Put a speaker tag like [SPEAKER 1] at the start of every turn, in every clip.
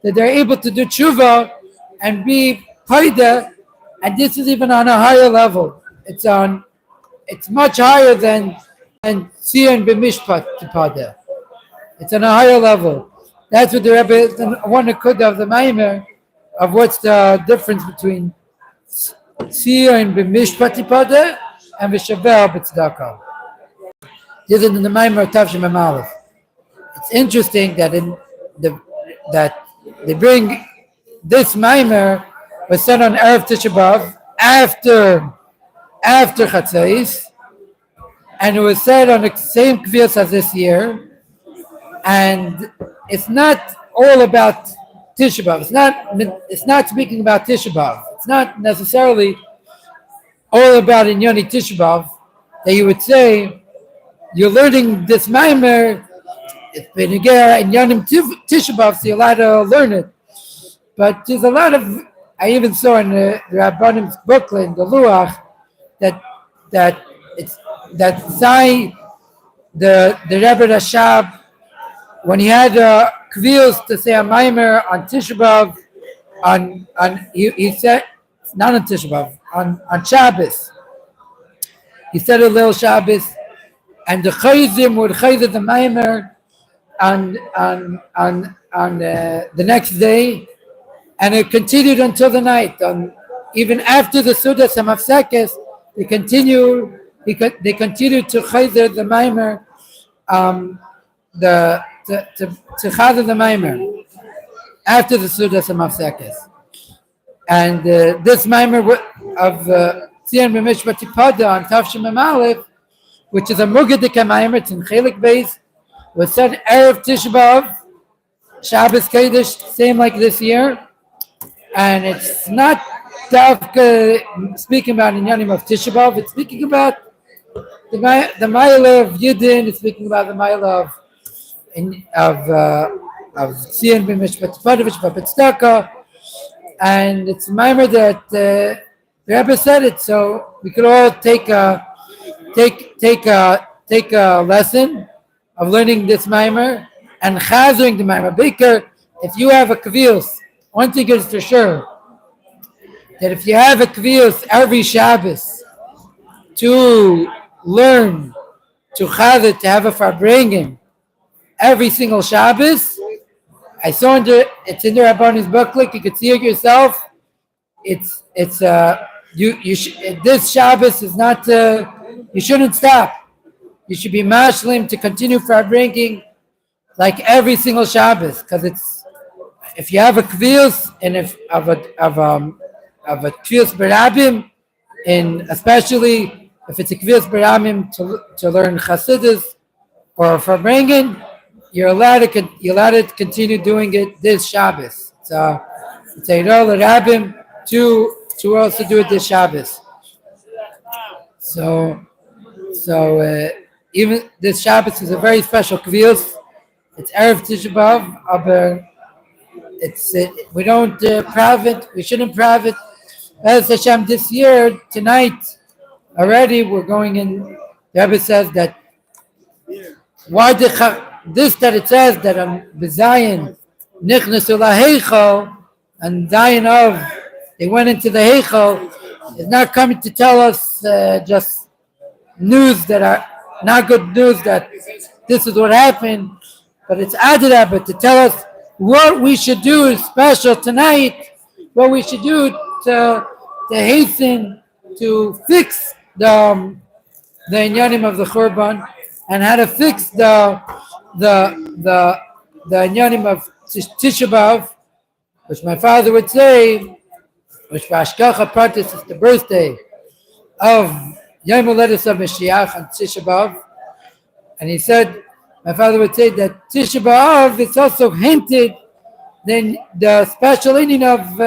[SPEAKER 1] that they're able to do tshuva and be paida, and this is even on a higher level. It's much higher than Siyum b'mishpat tipada. It's on a higher level. That's what the Rebbe one could of the Maimer of what's the difference between Siyum b'mishpat tipada and v'shavel b'tzedakah. This is in the Maimer of Tavshim Amalef. It's interesting that that they bring this Maimer was said on Erev Tisha B'Av after Chatzais, and it was said on the same kvios as this year, and it's not all about Tisha B'Av. It's not speaking about Tisha B'Av. It's not necessarily all about Inyoni Tisha B'Av that you would say you're learning this Maimer. It's been in Yonim Tisha B'Av, so you're allowed to learn it. But there's a lot of, I even saw in the Rabbanim's booklet, the Luach, that Zai, the Rebbe Rashab, when he had kvios to say a Maimer on Tisha B'Av, he said, not on Tisha B'Av, on Shabbos. He said a little Shabbos, and the Chayzim would Chayzim the Maimer on the next day, and it continued until the night. Even after the Sudas and Mafsekes, they continued to Chayzer the Maimer, to Chayzer the Maimer after the Sudas and Mafsekes. And this Maimer of Siyum b'mishpat tipada on Tavshim Amalef, which is a Mugadika Maimer, it's in Chelik Beis, was said Erev Tisha B'Av, Shabbos Kodesh, same like this year, and it's not speaking about Inyanim of Tisha B'Av. It's speaking about the Ma'ila of Yidin. It's speaking about the Ma'ila of Siyum b'mishpat tipada v'tzedakah, and it's a Maimer that the Rebbe said it, so we could all take a lesson of learning this Maimer and chazering the Maimer. Baker, if you have a kvios, one thing is for sure, that if you have a kvios every Shabbos to learn, to chazer, to have a farbrengen every single Shabbos, I saw it's in the Rabban's booklet, you could see it yourself. This Shabbos is not, you shouldn't stop. You should be mashlim to continue farbrengen like every single Shabbos, because if you have a kvios and if of a kvios berabim, and especially if it's a kvios berabim to learn Chassidus or farbrengen, you're allowed to continue doing it this Shabbos. So it's a rabim to also do it this Shabbos. So even this Shabbos is a very special kvios. It's Erev Tisha B'Av, we don't we shouldn't prav it. As Hashem, this year, tonight, already we're going in. The Rebbe says that that it says that B'Zayin Nichnasu LaHeichal, and Zayin of they went into the Heichal, is not coming to tell us just news that are not good news that this is what happened, but it's Adrabah to tell us what we should do special tonight, what we should do to hasten to fix the inyanim of the Churban, and how to fix the inyanim of Tisha B'Av, which my father would say, which B'Ashkacha Pratis is the birthday of Yom Holedes of Mashiach on Tisha B'Av, and he said, my father would say that Tisha B'Av is also hinted then the special meaning of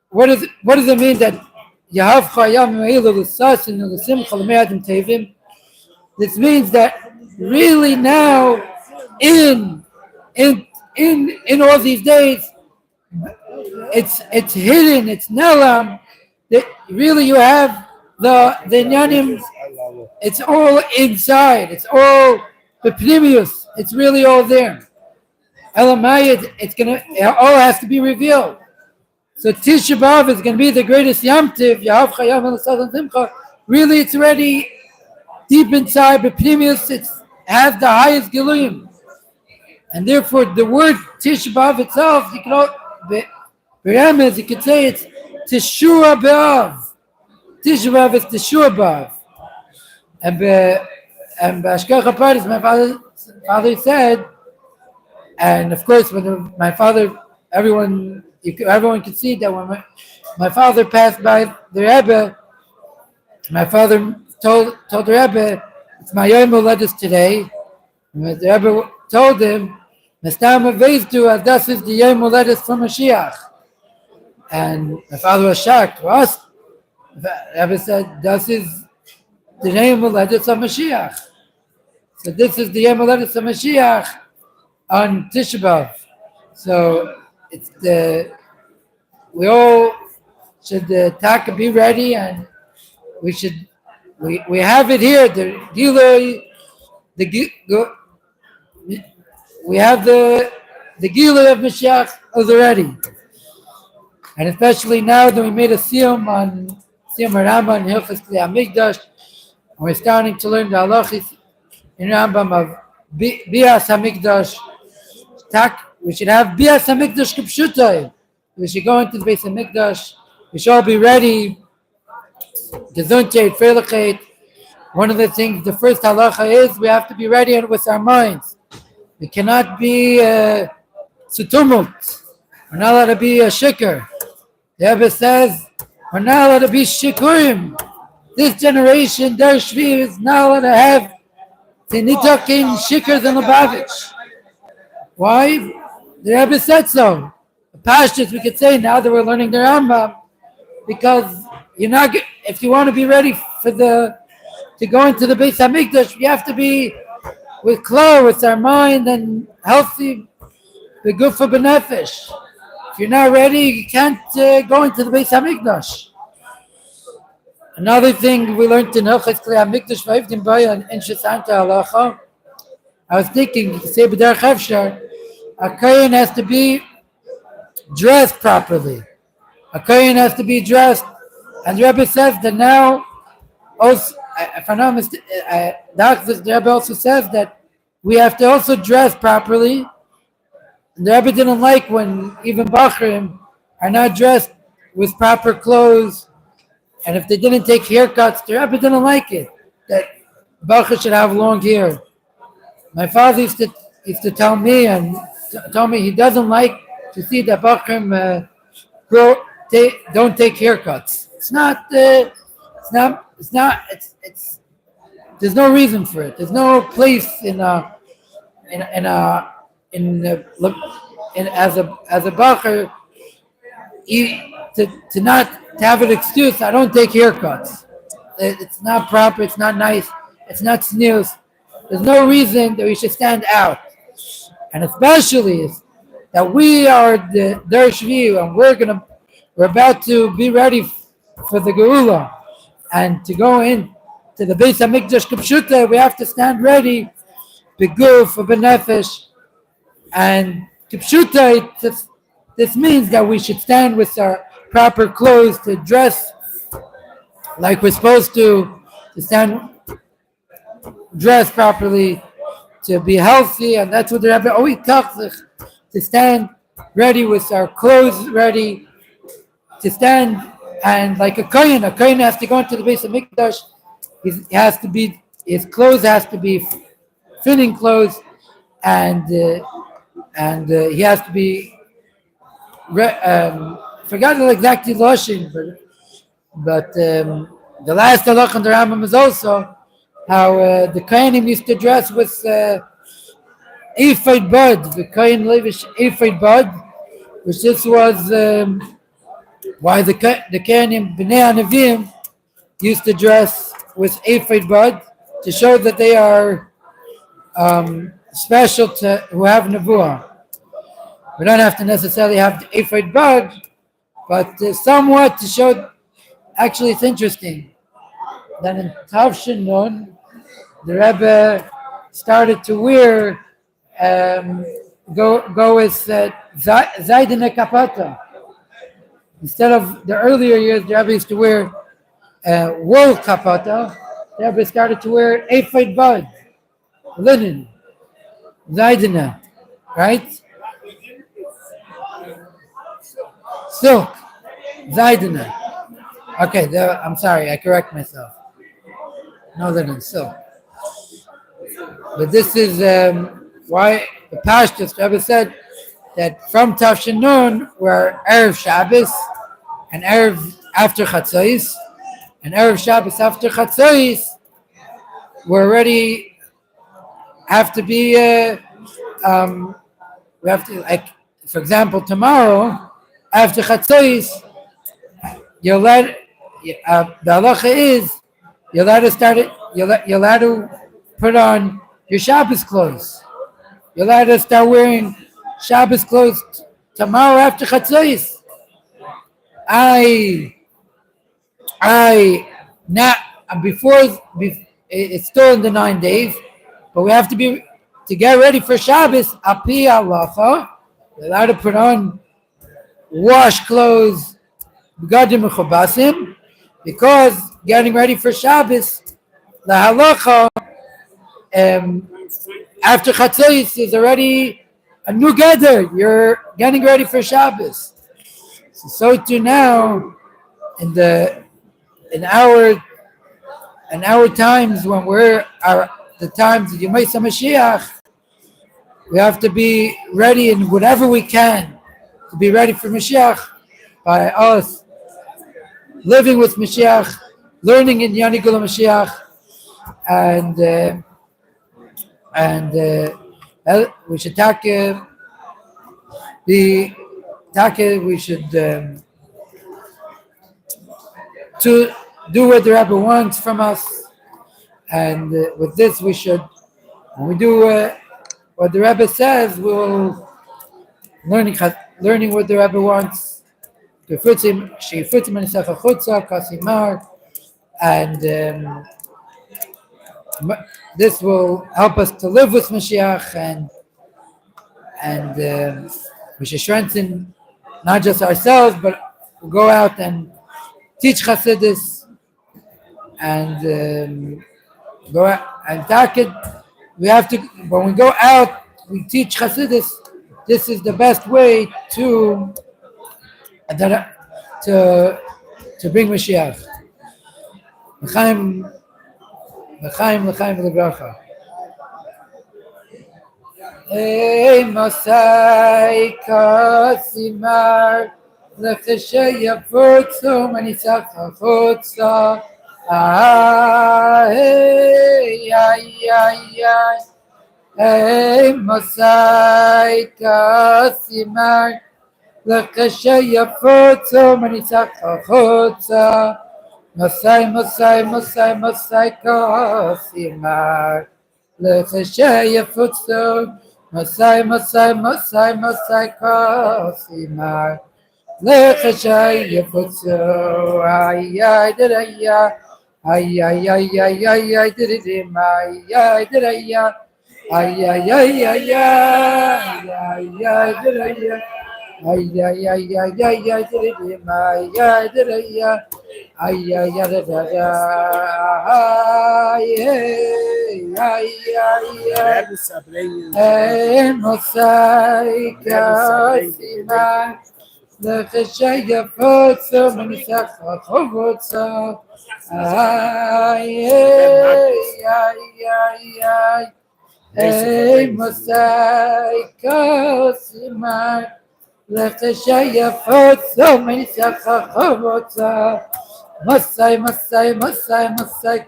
[SPEAKER 1] what does it mean that Yahav Chayam Me'ilu L'Sasin L'Simcha L'Me'adim Tevim. This means that really now in all these days it's hidden, it's nelam, that really you have the Nyanim, it's all inside, it's all the Pnimius, it's really all there. Elamayid, it all has to be revealed. So Tisha B'Av is going to be the greatest Yom Tiv, Yahav Chayam Elasad Simcha. Really, it's already deep inside, but Pnimius, it has the highest Giluyim. And therefore, the word Tisha B'Av itself, you can you could say it's Teshua B'Av. Tisha B'Av is Teshua B'Av. And B'Ashkecha Pardes, my father said, and of course, when my father, everyone could see that when my father passed by the Rebbe, my father told the Rebbe, it's my Yom Holados today. And the Rebbe told him, Mestam Aveistu, as das is the Yom Holados for Mashiach. And my father was shocked. For us, the Rebbe said, das is the Yom Holados of Mashiach. So this is the Yom Holados of Mashiach on Tisha B'Av. So it's we all should be ready, and we have it here. We have the Gila of Mashiach already, and especially now that we made a Siyum on Siyum Harambam and Hilchos Kli Hamikdash, and we're starting to learn the halachos in Harambam of Bias Hamikdash. We should have Bias Hamikdash Kipshutai. We should go into the Beis Hamikdash. We should all be ready. Gesundheit, Freilichkeit. One of the things, the first halacha is we have to be ready with our minds. We cannot be tumult. We're not allowed to be a shikr. The Rebbe says we're not allowed to be shikurim. This generation, their shvi, is not allowed to have tinitakin, shikrs, and lubavitch. Why? The Rebbe said so. The pastors, we could say now that we're learning the Rambam, because if you want to be ready to go into the Beis Hamikdash, you have to be with with our mind and healthy, the good for benefesh. If you're not ready, you can't go into the Beis Hamikdash. Another thing we learned in Hilchos Kli Hamikdash v'Ivdim Baya and Shesanta Halacha, I was thinking, to say B'derech Efshar, a kohen has to be dressed properly. A kohen has to be dressed, and the Rebbe says that now. Also, if I'm not mistaken, the Rebbe also says that we have to also dress properly. And the Rebbe didn't like when even Bachrim are not dressed with proper clothes, and if they didn't take haircuts, the Rebbe didn't like it, that Bachar should have long hair. My father used to tell me, and told me he doesn't like to see that Bachrim don't take haircuts. There's no reason for it. There's no place as a bacher to not have an excuse. I don't take haircuts. It's not proper. It's not nice. It's not snooze. There's no reason that we should stand out, and especially that we are the Dershvi, and we're about to be ready for the Geula. And to go in to the Beis Hamikdash Kipshuta, we have to stand ready, beguf for benefesh, and Kipshuta. This means that we should stand with our proper clothes, to dress like we're supposed to stand, dress properly, to be healthy, and that's what the Rebbe always talks us, to stand ready with our clothes ready, to stand. And like a kohen has to go into the Beis Hamikdash. His clothes has to be fitting clothes, and he has to be. Forgot exactly lashon, but the last halach in the Rambam is also how the kohenim used to dress with ephod bud. The kohen levish ephod bud, which this was. Why the Kohanim Bnei Anavim used to dress with ephod bud to show that they are special who have nevuah. We don't have to necessarily have the ephod bud, but somewhat to show. Actually, it's interesting that in Tavshin Nun, the Rebbe started to wear go with Zaydene Kapata. Instead of the earlier years, the Rebbe used to wear wool kapata. The Rebbe started to wear ephod bud, linen, zaydena, right? Silk, zaydena. Okay, I'm sorry, I correct myself. No linen, silk. But this is why the Pashtus Rebbe said that from Tafshin Nun, we're Erev Shabbos and Erev after Chatzos, and Erev Shabbos after Chatzos, we already have to be, we have to, like, for example, tomorrow, after Chatzos, you're allowed, the halacha is, you're allowed to start it, you're allowed to put on your Shabbos clothes. You're allowed to start wearing Shabbos clothes tomorrow after Chatzos. Not before, it's still in the 9 days, but we have to be to get ready for Shabbos. Api halacha, we're allowed to put on wash clothes, begadim mechubasim, because getting ready for Shabbos, the halacha after Chatzos is already a new gather. You're getting ready for Shabbos. So too now, in our times when we're the times of Yemei Mashiach, we have to be ready in whatever we can to be ready for Mashiach by us living with Mashiach, learning in Yanigula Mashiach, and we should we should to do what the Rebbe wants from us, and with this we should, when we do what the Rebbe says, we will learning what the Rebbe wants. And this will help us to live with Mashiach, and we should strengthen not just ourselves, but we'll go out and teach Chassidus, and go out and Takid. We have to, when we go out, we teach Chassidus. This is the best way to bring Mashiach. L'chaim l'bracha. Hey Masai Kasimar L'cheshe Yafutzu Manitzach Chutza. Hey ay ay ay. Hey Masai Kasimar L'cheshe Yafutzu Manitzach Chutza. Masai Kasimar L'cheshe Yafutzu. Masai Kasimar L'cheshe Yafutzu. Ay ay diraya, ay ay ay ay ay ay diridim, ay ay diraya, ay ay ay ay ay ay diraya, ay ay ay ay ay ay diridim, ay ay diraya, ay ay ay diraya, ay ay ay Masai Kasimar L'cheshe Yafutzu Manitzach Chutza. Ay ay ay Masai Kasimar L'cheshe Yafutzu Manitzach Chutza. Masai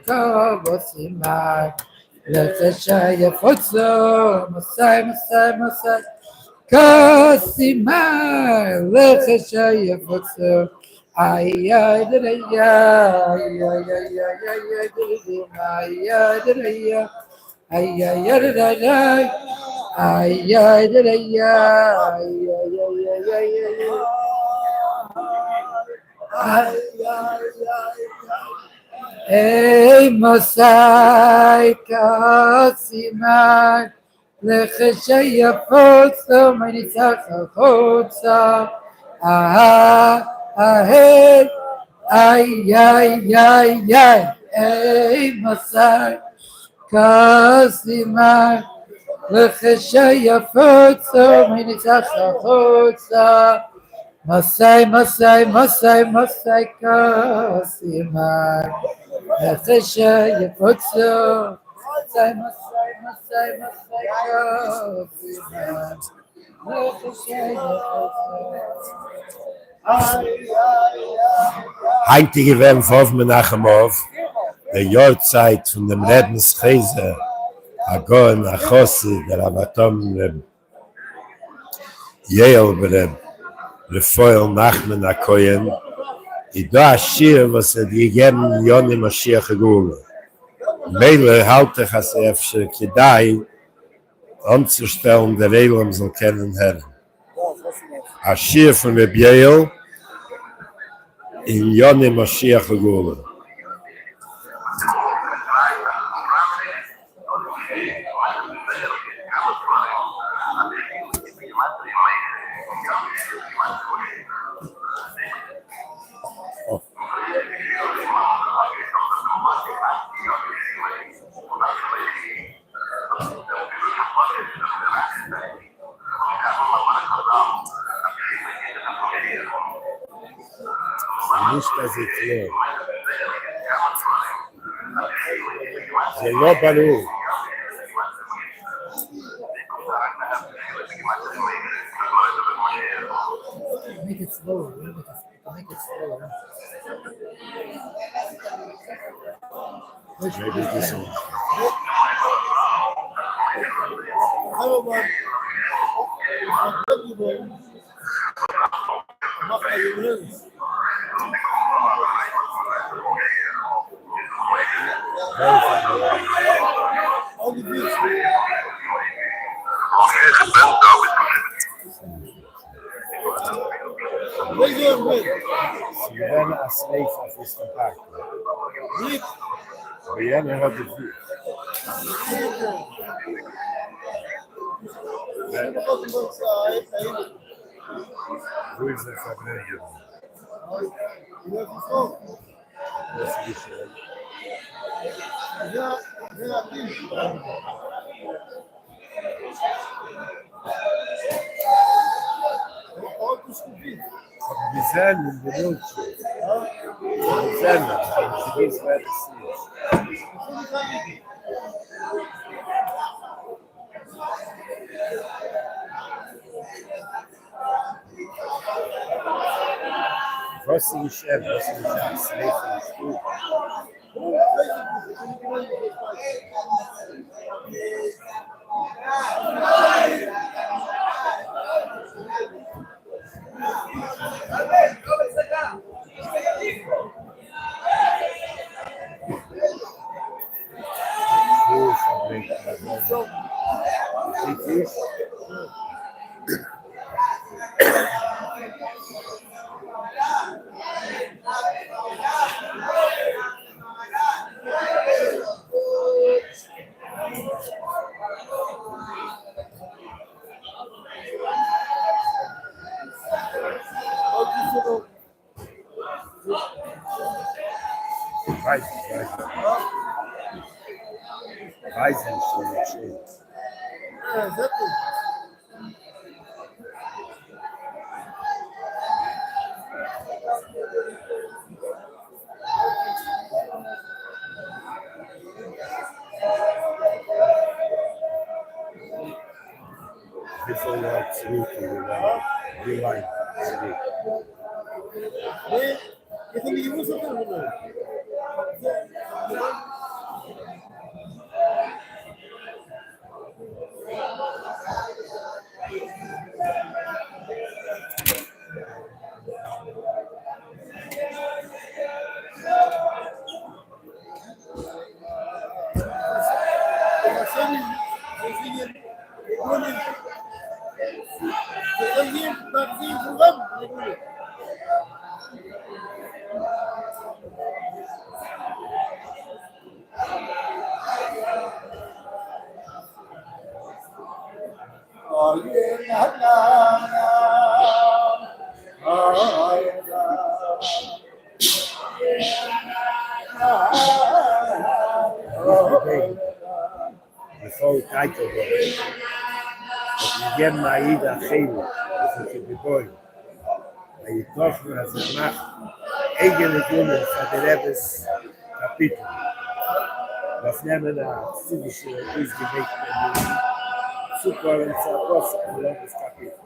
[SPEAKER 1] Kasimar L'cheshe Yafutzu. Masai Kasimar L'cheshe Yafutzu. Ay ay diraya, ay ay ay ay diridim, ay ay diraya, ay ay ay diraya, ay ay diraya, ay ay ay ay ay. Hey Masai Kasimar לחשי הפוצו מניצח החוצה ההד איי איי איי איי איי מסר כסימר לחשי הפוצו מניצח החוצה מסי מסי מסי מסי כסימר לחשי הפוצו מסי מסי מסי מסי כסימר לחשי
[SPEAKER 2] Heintige werden vor Menachemov, der Jahrzeit von dem Redenskäse, Agon, Achossi, der Avatom, Yale, Refoel, Nachmen, Akoyen, da Ashir, was die gegeben, Yoni Mashiach Gula. Meile halte ich als Efsche, Kedai, anzustellen, der Elam soll kennen, Herren. Ashir von Rebbeil, in Yoni Mashiach Gula. Nicht, dass ich lebe. זה לא ברור.
[SPEAKER 1] Make it slower. Make it slower.
[SPEAKER 2] Maybe this one. Siyum asleif auf das Kontakt. Brianna hat die Fuß. Wo ist der Verbrecher? Das ist geschehen. Bizarro, entendeu? Bizarro, português vai assim. Você enxerga, silêncio no escuro. Vai, gente. This is absolutely rewind. Title was. You get my Ida Chelu, so she be boy. And you talk to us and macht eigene Gründe für die Rebbe's Kapitel. Was nehmen da Sidische Ausgewegt super und Zerkost in Rebbe's Kapitel.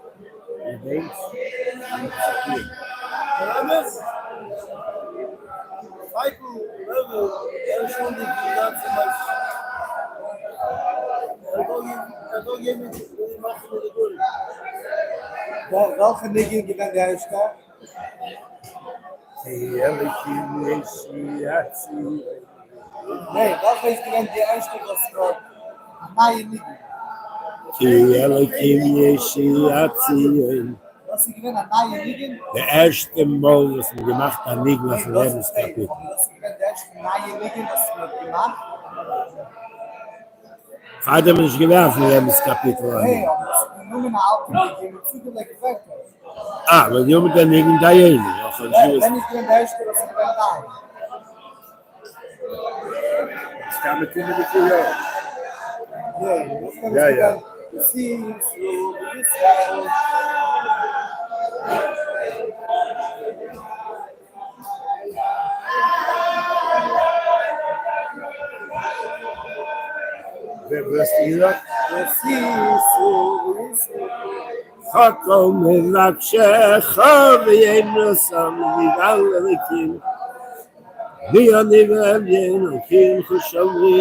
[SPEAKER 2] You denkst?
[SPEAKER 3] Anders? Michael, Rebbe, schon die ganze Mal. Da gehen wir die machen wir durch. Welche Dinge gewinnt der Herrscher?
[SPEAKER 2] Elikim Yeshiatzi.
[SPEAKER 3] Nein, welche ist gewinnt der Herrscher, was Gott? Nein, nicht.
[SPEAKER 2] Elikim Yeshiatzi.
[SPEAKER 3] Was sie gewinnt, nein, nicht.
[SPEAKER 2] Der erste Mal, was wir gemacht haben, nicht mehr von Rebbe's Kapitel.
[SPEAKER 3] Was sie gewinnt der Herrscher, nein, nicht, was wir gemacht.
[SPEAKER 2] Vater mich gewerfen, Rebbe's Kapitel.
[SPEAKER 3] Hey, aber nur eine alte Dinge, die zugelegt wird.
[SPEAKER 2] Ah, aber die haben dann nicht da hin.
[SPEAKER 3] Wenn ich gewinnt der Herrscher, was sie gewinnt, nein.
[SPEAKER 2] Das kann man tun mit den Jahren.
[SPEAKER 3] Ja, ja. Siyum, Israel.
[SPEAKER 2] Wer wirst du da?
[SPEAKER 3] Siyum,
[SPEAKER 2] Hakom Lakshech, Yemrasam, Vidal Vi anivel yen kim khoshavi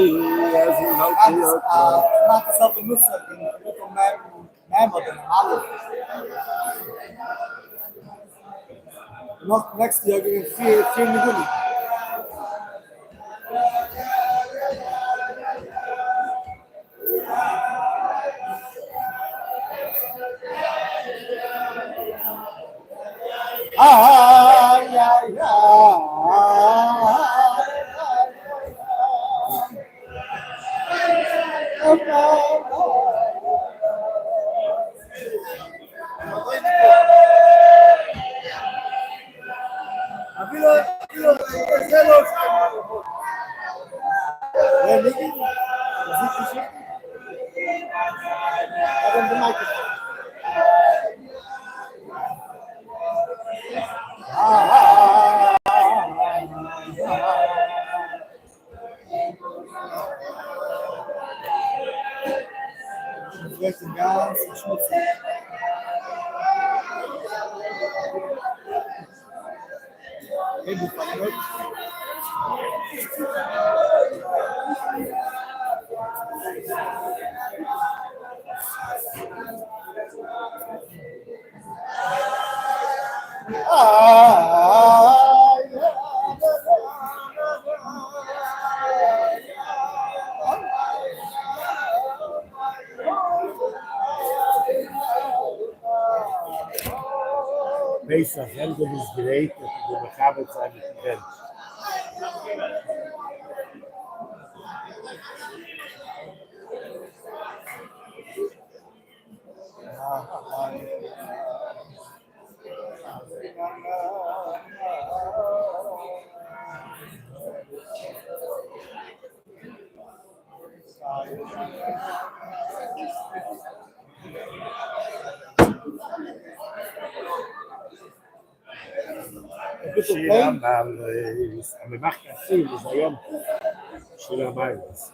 [SPEAKER 2] az halachos.
[SPEAKER 3] Maak zelf een nusser in mijn model, alles. Nog next year we have 4 million.
[SPEAKER 2] Pesach, Ende des Gerät, und die Mechabit sein mit dem Mensch. Shiram Amayis. Aber macht das viel, das ist Yom Tov. Shiram Amayis.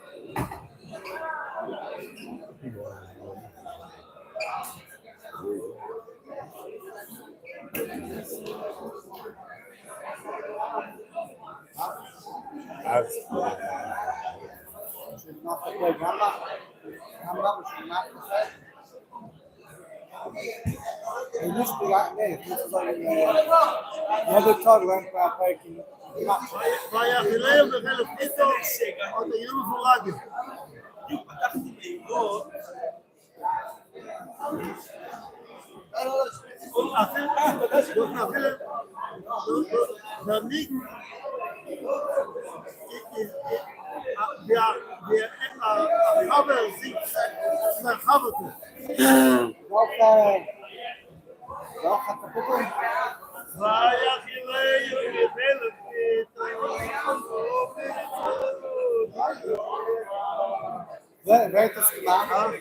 [SPEAKER 3] Wer hat das gemacht?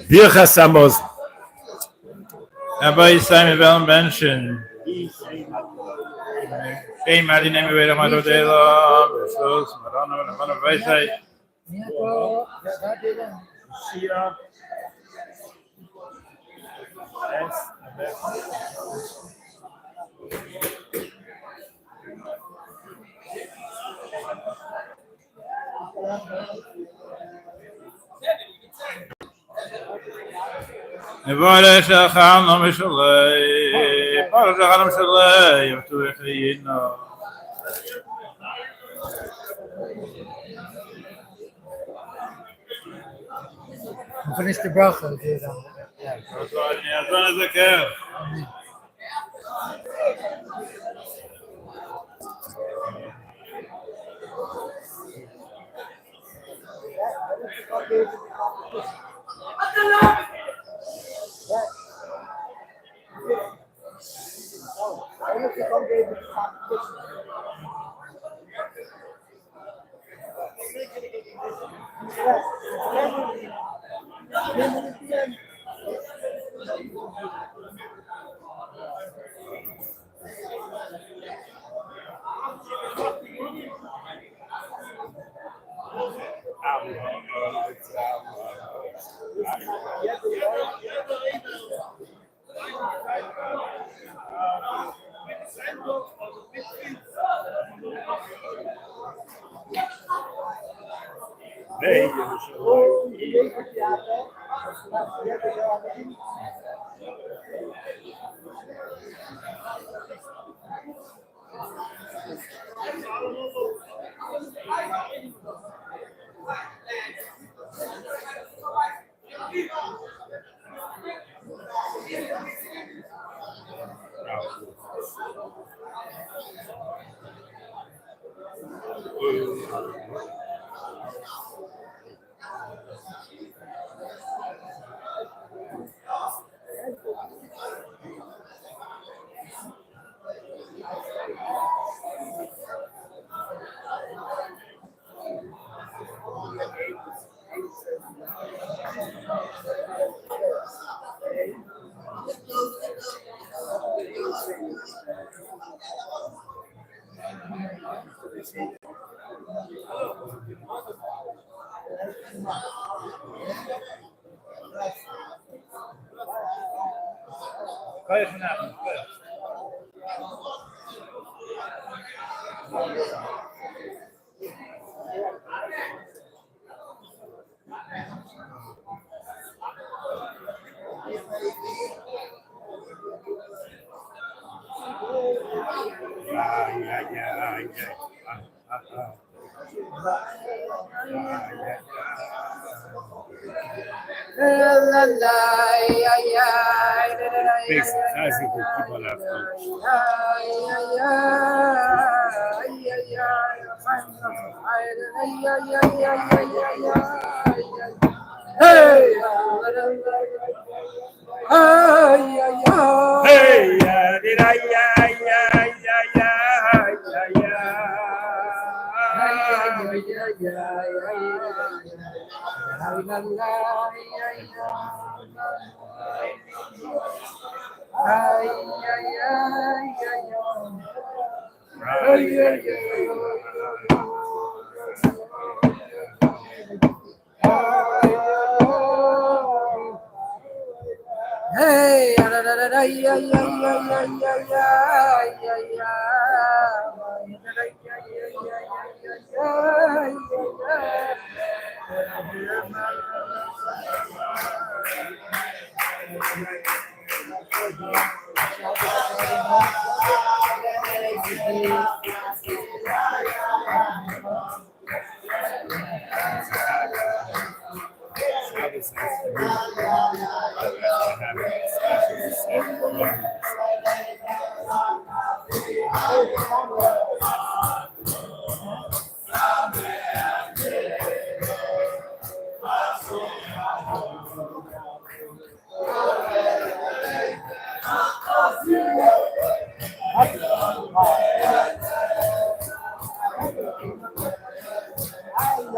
[SPEAKER 2] Birchas Amos.
[SPEAKER 4] Rabbi Simon Bellen Benson. Geen maar die nemen weer maar door de hele besloos. Maar dan van een wijsheid. Siyum. Nebara shacham no mishalei. Nebara shacham mishalei. Yavtu echayino.
[SPEAKER 1] Finish the bracha.
[SPEAKER 4] Azan ezeker. Kan je vanavond?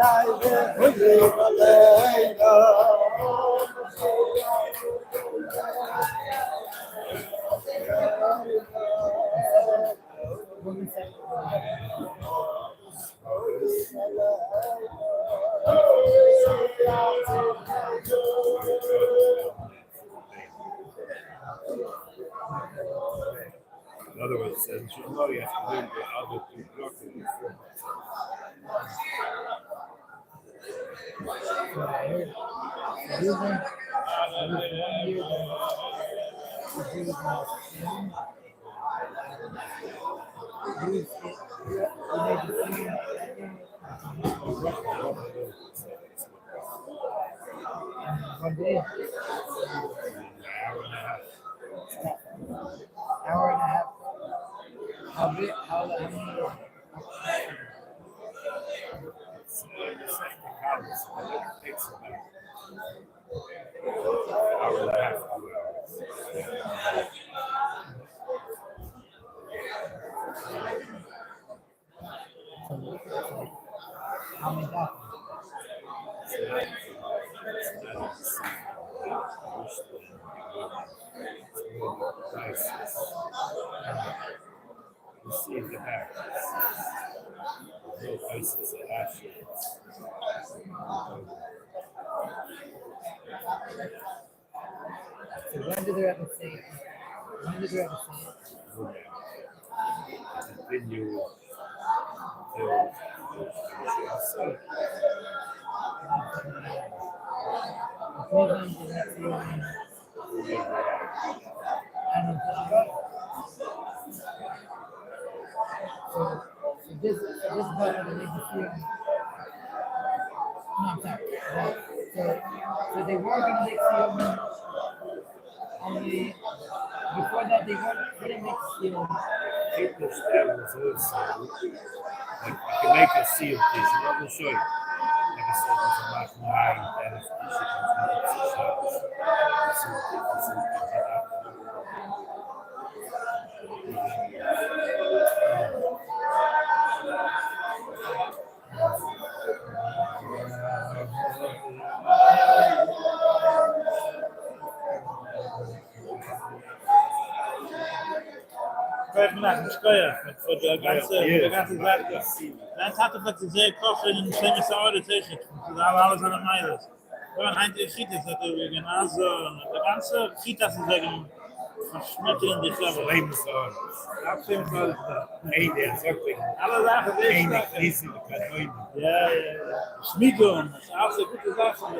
[SPEAKER 2] In other words, it says you know you have to learn the other two blocks and the four.
[SPEAKER 1] One day. Hour and a half. How big? How many?
[SPEAKER 2] Takes about hour and a half, 2 hours.
[SPEAKER 1] How many doctors?
[SPEAKER 2] You see the back. No places that actually.
[SPEAKER 1] So when did they ever say it? When did they ever say it?
[SPEAKER 2] Continue till
[SPEAKER 1] Program did that for you and until you got it. So this brother that made the film. No, I'm sorry. So they were going to make film only before that they didn't make film.
[SPEAKER 2] people that was also like you can make a seal piece. I'm not going to show you. Like I said, there's a lot more high that if you should
[SPEAKER 4] Kijk naar de scheuer, voor de ganze Seite. Dann hat er das sehr kochen in schöne Sauer tegen. Da war alles an der Meile. Wenn ein die Schiet ist, natürlich genauso. Der ganze Schiet, das ist sagen, verschmecken in die Flamme.
[SPEAKER 2] Lebensort.
[SPEAKER 4] Absolut alles da.
[SPEAKER 2] Nee, der sagt nicht.
[SPEAKER 4] Alle Sachen
[SPEAKER 2] Nee,
[SPEAKER 4] wichtig.
[SPEAKER 2] nicht diese, kann ich nicht.
[SPEAKER 4] Ja. Schmiedung, das ist auch so gute Sachen.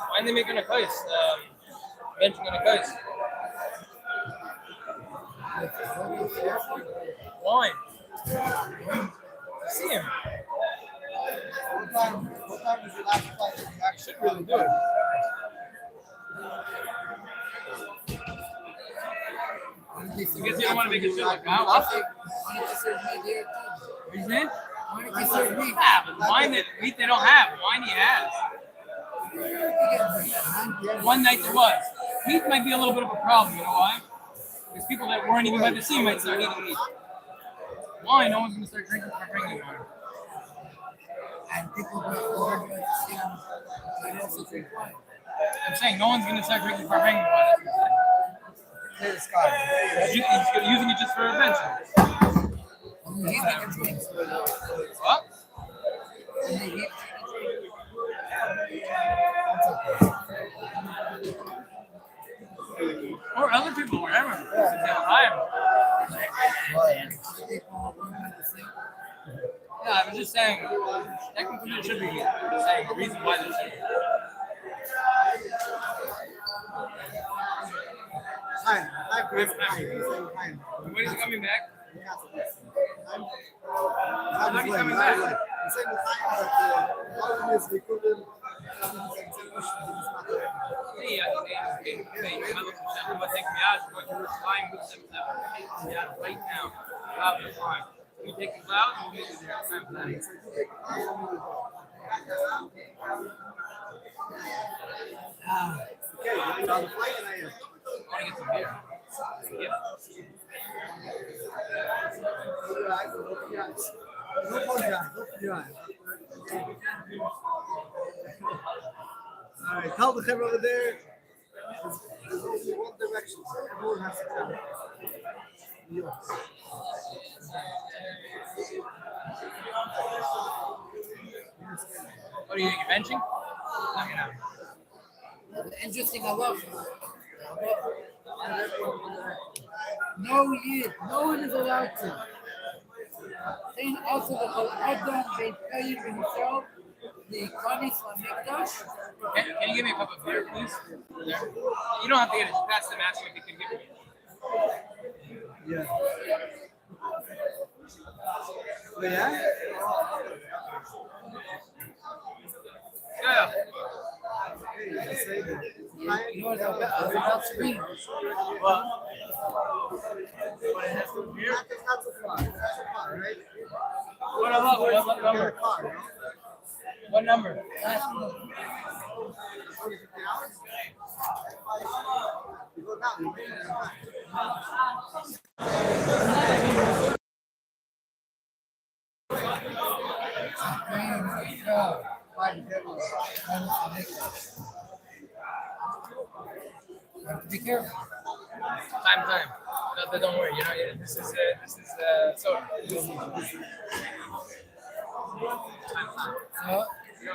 [SPEAKER 5] Why are they making a case? Benching on a case. Why? Siyum.
[SPEAKER 3] What time is your last flight? You
[SPEAKER 5] Should really do it. I guess you don't want to make it feel like wow. What you saying? Yeah, but wine that meat they don't have. Wine he has. One night there was. Meat might be a little bit of a problem. You know why? Because people that weren't even by the sea might start eating meat. Wine, no one's going to start drinking wine.
[SPEAKER 1] And people who are going to see them, they also drink wine.
[SPEAKER 5] I'm saying no one's going to start drinking wine.
[SPEAKER 3] Clear the sky.
[SPEAKER 5] He's using it just for adventure.
[SPEAKER 1] Only he's going to drink.
[SPEAKER 5] What?
[SPEAKER 1] And they eat.
[SPEAKER 5] Or other people, whatever. Yeah, I was just saying, technically it should be saying the reason why this should be.
[SPEAKER 3] Hi, Chris. Hi.
[SPEAKER 5] When is he coming back?
[SPEAKER 3] How
[SPEAKER 5] he's coming back?
[SPEAKER 3] The same time that the problem is we couldn't
[SPEAKER 5] Sim, vai ter que viajar, vai ter que flying with them. Yeah, right now. Cloud is flying. You take the cloud, we'll meet you there at time planning.
[SPEAKER 3] Okay, you're on the flight and I am.
[SPEAKER 5] I want to get some beer. Yeah.
[SPEAKER 3] Open your eyes, open your eyes. Don't close your eyes, open your eyes. All right, tell the camera over there. There's only one direction. Everyone has to come. Yours.
[SPEAKER 5] What do you think? You're benching? Knock it out.
[SPEAKER 1] Interesting halacha. No one is allowed to. Then also the Kol Adam they pay himself the Konis Lamikdash.
[SPEAKER 5] Can you give me a cup of beer, please? There. You don't have to get it. Just pass them. Ask them if you can give me.
[SPEAKER 3] Yeah. Oh, yeah?
[SPEAKER 5] Yeah.
[SPEAKER 3] Hey, say that.
[SPEAKER 1] You know what about screen?
[SPEAKER 5] What?
[SPEAKER 3] Not so far. Not so far, right?
[SPEAKER 5] What number? What
[SPEAKER 3] Your
[SPEAKER 5] number?
[SPEAKER 3] car, no?
[SPEAKER 5] What number?
[SPEAKER 1] Last one.
[SPEAKER 3] 40, 50 hours? You go down, you make it back.
[SPEAKER 1] Have to be careful.
[SPEAKER 5] Time. No, don't worry. You know, this is soda. Time.
[SPEAKER 1] So,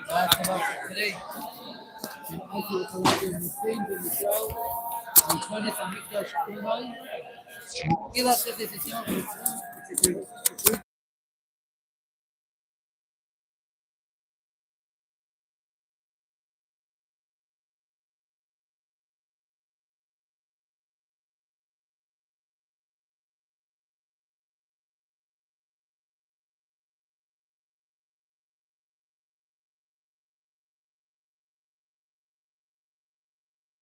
[SPEAKER 1] last one today. And also the collector Muslim in the show. And Konis Lamikdash Kumai. Gila said this is